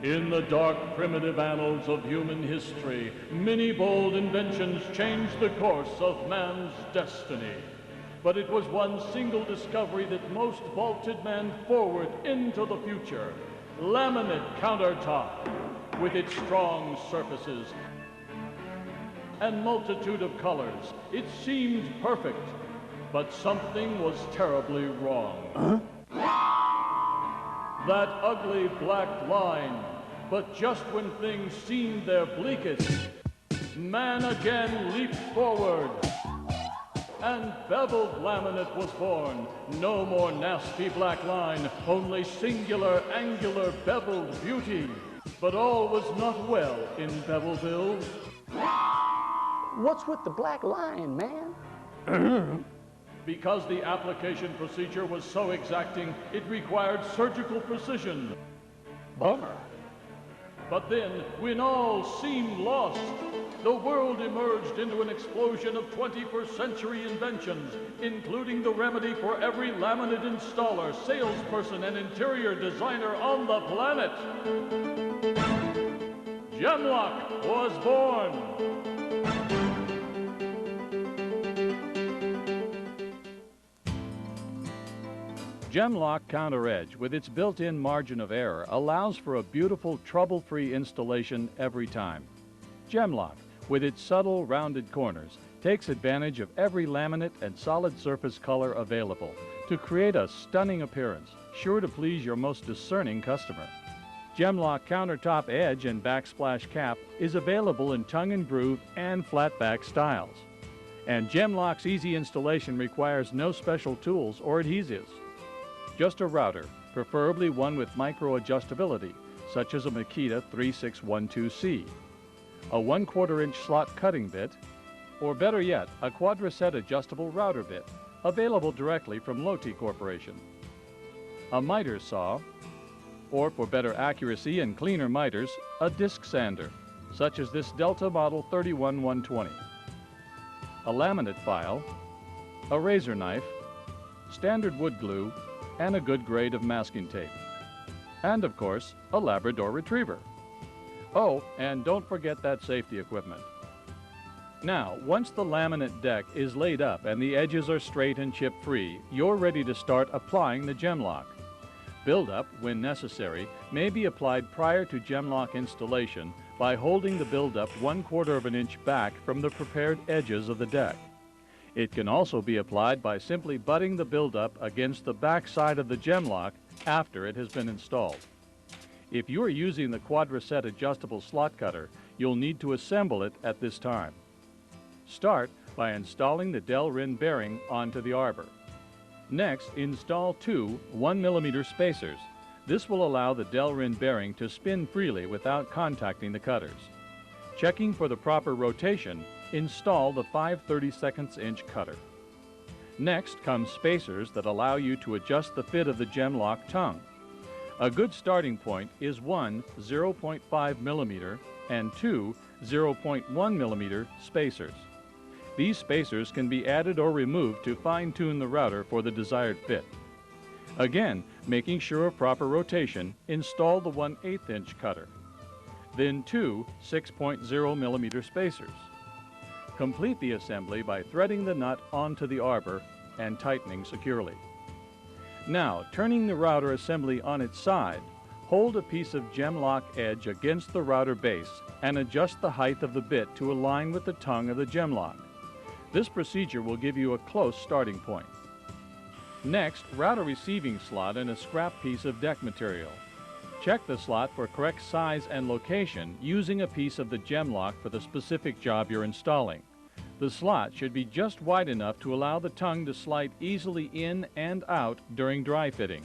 In the dark, primitive annals of human history, many bold inventions changed the course of man's destiny. But it was one single discovery that most vaulted man forward into the future: laminate countertop. With its strong surfaces and multitude of colors, it seemed perfect, but something was terribly wrong. That ugly black line. But just when things seemed their bleakest, man again leaped forward, and beveled laminate was born. No more nasty black line, only singular, angular, beveled beauty. But all was not well in Bevelville. What's with the black line, man? Because the application procedure was so exacting, it required surgical precision. Bummer. But then, when all seemed lost, the world emerged into an explosion of 21st century inventions, including the remedy for every laminate installer, salesperson, and interior designer on the planet. Gem-Loc was born. Gem-Loc Counter Edge, with its built-in margin of error, allows for a beautiful, trouble-free installation every time. Gem-Loc, with its subtle, rounded corners, takes advantage of every laminate and solid surface color available to create a stunning appearance, sure to please your most discerning customer. Gem-Loc Countertop Edge and Backsplash Cap is available in tongue and groove and flatback styles. And Gem-Loc's easy installation requires no special tools or adhesives. Just a router, preferably one with micro-adjustability, such as a Makita 3612C, a 1/4 inch slot cutting bit, or better yet, a quadricet adjustable router bit, available directly from Lotte Corporation, a miter saw, or for better accuracy and cleaner miters, a disc sander, such as this Delta Model 31120, a laminate file, a razor knife, standard wood glue, and a good grade of masking tape. And of course, a Labrador Retriever. Oh, and don't forget that safety equipment. Now, once the laminate deck is laid up and the edges are straight and chip-free, you're ready to start applying the Gem-Loc. Build-up, when necessary, may be applied prior to Gem-Loc installation by holding the build-up 1/4 inch back from the prepared edges of the deck. It can also be applied by simply butting the build-up against the back side of the Gem-Loc after it has been installed. If you are using the quadricet adjustable slot cutter, you'll need to assemble it at this time. Start by installing the Delrin bearing onto the arbor. Next, install two 1mm spacers. This will allow the Delrin bearing to spin freely without contacting the cutters. Checking for the proper rotation, install the 5/32 inch cutter. Next comes spacers that allow you to adjust the fit of the Gem-Loc tongue. A good starting point is one 0.5 millimeter and two 0.1 millimeter spacers. These spacers can be added or removed to fine-tune the router for the desired fit. Again, making sure of proper rotation, install the 1/8 inch cutter. Then two 6.0 millimeter spacers. Complete the assembly by threading the nut onto the arbor and tightening securely. Now, turning the router assembly on its side, hold a piece of Gem-Loc edge against the router base and adjust the height of the bit to align with the tongue of the Gem-Loc. This procedure will give you a close starting point. Next, route a receiving slot and a scrap piece of deck material. Check the slot for correct size and location using a piece of the Gem-Loc for the specific job you're installing. The slot should be just wide enough to allow the tongue to slide easily in and out during dry fitting.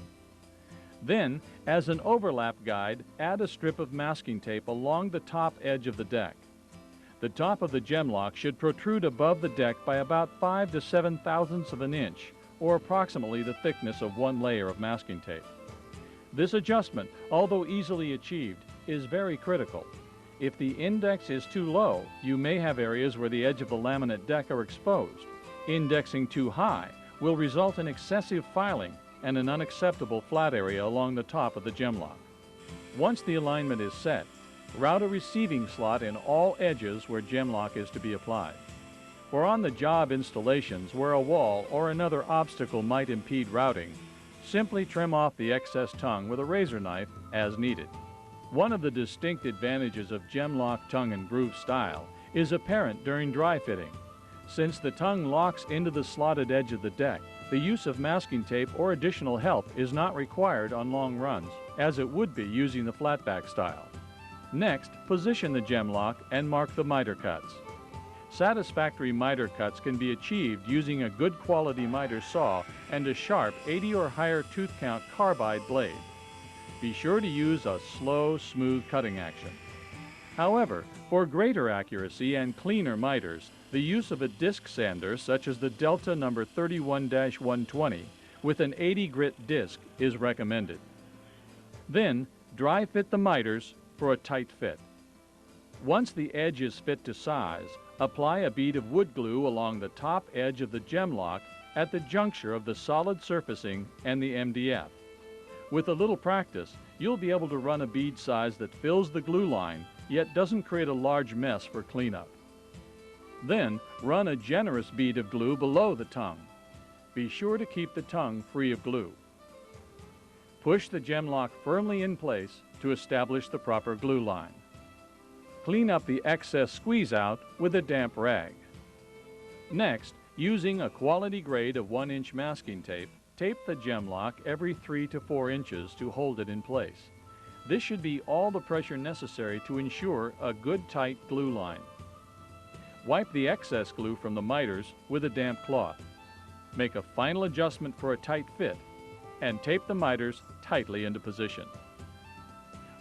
Then, as an overlap guide, add a strip of masking tape along the top edge of the deck. The top of the Gem-Loc should protrude above the deck by about 5 to 7 thousandths of an inch, or approximately the thickness of one layer of masking tape. This adjustment, although easily achieved, is very critical. If the index is too low, you may have areas where the edge of the laminate deck are exposed. Indexing too high will result in excessive filing and an unacceptable flat area along the top of the Gem-Loc. Once the alignment is set, route a receiving slot in all edges where Gem-Loc is to be applied. For on-the-job installations where a wall or another obstacle might impede routing, simply trim off the excess tongue with a razor knife as needed. One of the distinct advantages of Gem-Loc tongue and groove style is apparent during dry fitting. Since the tongue locks into the slotted edge of the deck, the use of masking tape or additional help is not required on long runs, as it would be using the flatback style. Next, position the Gem-Loc and mark the miter cuts. Satisfactory miter cuts can be achieved using a good quality miter saw and a sharp 80 or higher tooth count carbide blade. Be sure to use a slow, smooth cutting action. However, for greater accuracy and cleaner miters, the use of a disc sander such as the Delta No. 31-120 with an 80 grit disc is recommended. Then, dry fit the miters for a tight fit. Once the edge is fit to size, apply a bead of wood glue along the top edge of the Gem-Loc at the juncture of the solid surfacing and the MDF. With a little practice, you'll be able to run a bead size that fills the glue line, yet doesn't create a large mess for cleanup. Then, run a generous bead of glue below the tongue. Be sure to keep the tongue free of glue. Push the Gem-Loc firmly in place to establish the proper glue line. Clean up the excess squeeze out with a damp rag. Next, using a quality grade of 1-inch masking tape, tape the Gem-Loc every 3 to 4 inches to hold it in place. This should be all the pressure necessary to ensure a good tight glue line. Wipe the excess glue from the miters with a damp cloth. Make a final adjustment for a tight fit and tape the miters tightly into position.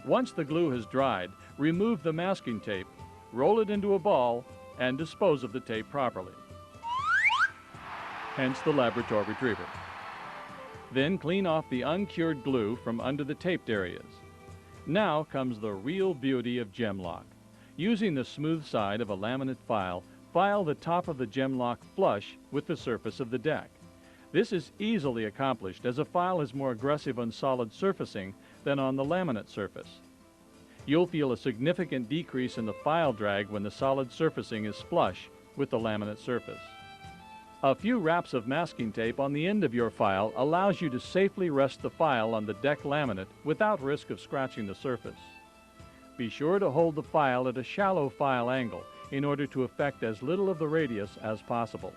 Once the glue has dried, remove the masking tape, roll it into a ball, and dispose of the tape properly. Hence the laboratory retriever. Then clean off the uncured glue from under the taped areas. Now comes the real beauty of Gem-Loc. Using the smooth side of a laminate file, file the top of the Gem-Loc flush with the surface of the deck. This is easily accomplished as a file is more aggressive on solid surfacing than on the laminate surface. You'll feel a significant decrease in the file drag when the solid surfacing is flush with the laminate surface. A few wraps of masking tape on the end of your file allows you to safely rest the file on the deck laminate without risk of scratching the surface. Be sure to hold the file at a shallow file angle in order to affect as little of the radius as possible.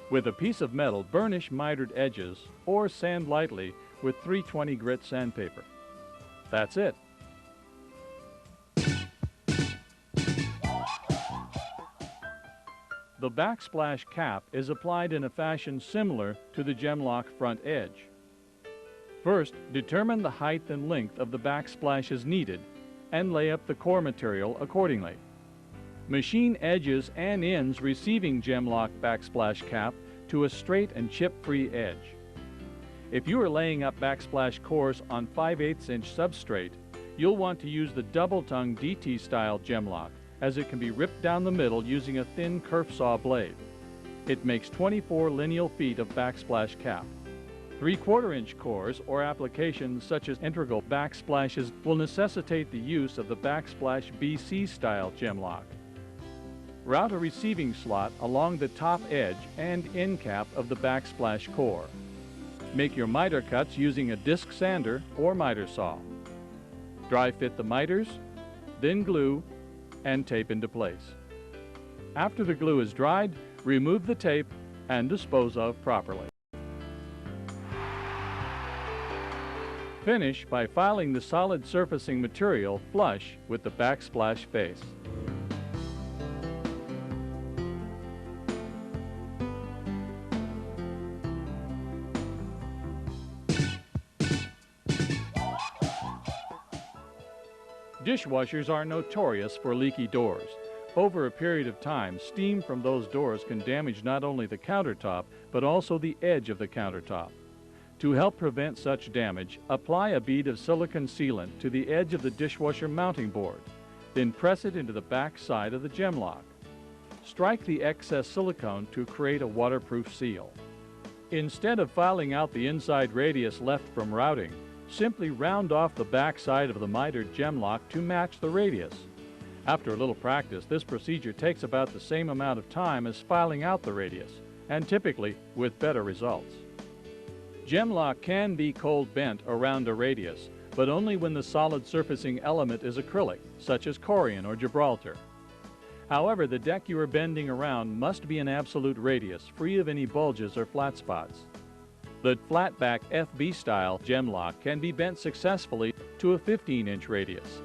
With a piece of metal, burnish mitered edges or sand lightly with 320 grit sandpaper. That's it. The backsplash cap is applied in a fashion similar to the Gem-Loc front edge. First, determine the height and length of the backsplash as needed and lay up the core material accordingly. Machine edges and ends receiving Gem-Loc backsplash cap to a straight and chip-free edge. If you are laying up backsplash cores on 5/8 inch substrate, you'll want to use the double-tongue DT style Gem-Loc, as it can be ripped down the middle using a thin kerf saw blade. It makes 24 lineal feet of backsplash cap. 3/4 inch cores or applications such as integral backsplashes will necessitate the use of the backsplash BC style Gem-Loc. Route a receiving slot along the top edge and end cap of the backsplash core. Make your miter cuts using a disc sander or miter saw. Dry fit the miters, then glue and tape into place. After the glue is dried, remove the tape and dispose of properly. Finish by filing the solid surfacing material flush with the backsplash face. Dishwashers are notorious for leaky doors. Over a period of time, steam from those doors can damage not only the countertop, but also the edge of the countertop. To help prevent such damage, apply a bead of silicone sealant to the edge of the dishwasher mounting board. Then press it into the back side of the Gem-Loc. Strike the excess silicone to create a waterproof seal. Instead of filing out the inside radius left from routing, simply round off the back side of the mitered Gem-Loc to match the radius. After a little practice, this procedure takes about the same amount of time as filing out the radius, and typically with better results. Gem-Loc can be cold bent around a radius, but only when the solid surfacing element is acrylic, such as Corian or Gibraltar. However, the deck you are bending around must be an absolute radius, free of any bulges or flat spots. The flatback FB style Gem-Loc can be bent successfully to a 15-inch radius.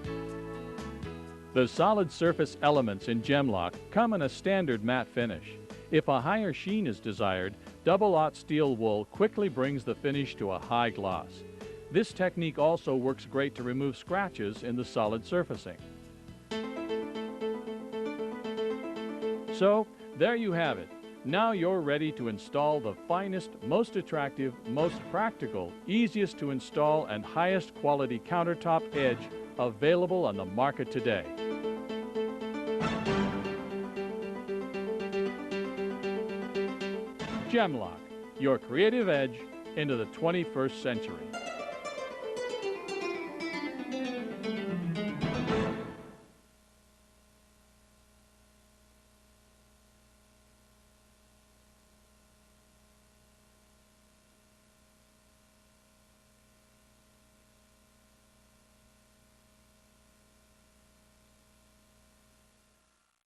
The solid surface elements in Gem-Loc come in a standard matte finish. If a higher sheen is desired, double-aught steel wool quickly brings the finish to a high gloss. This technique also works great to remove scratches in the solid surfacing. So, there you have it. Now you're ready to install the finest, most attractive, most practical, easiest to install, and highest quality countertop edge available on the market today. Gem-Loc, your creative edge into the 21st century.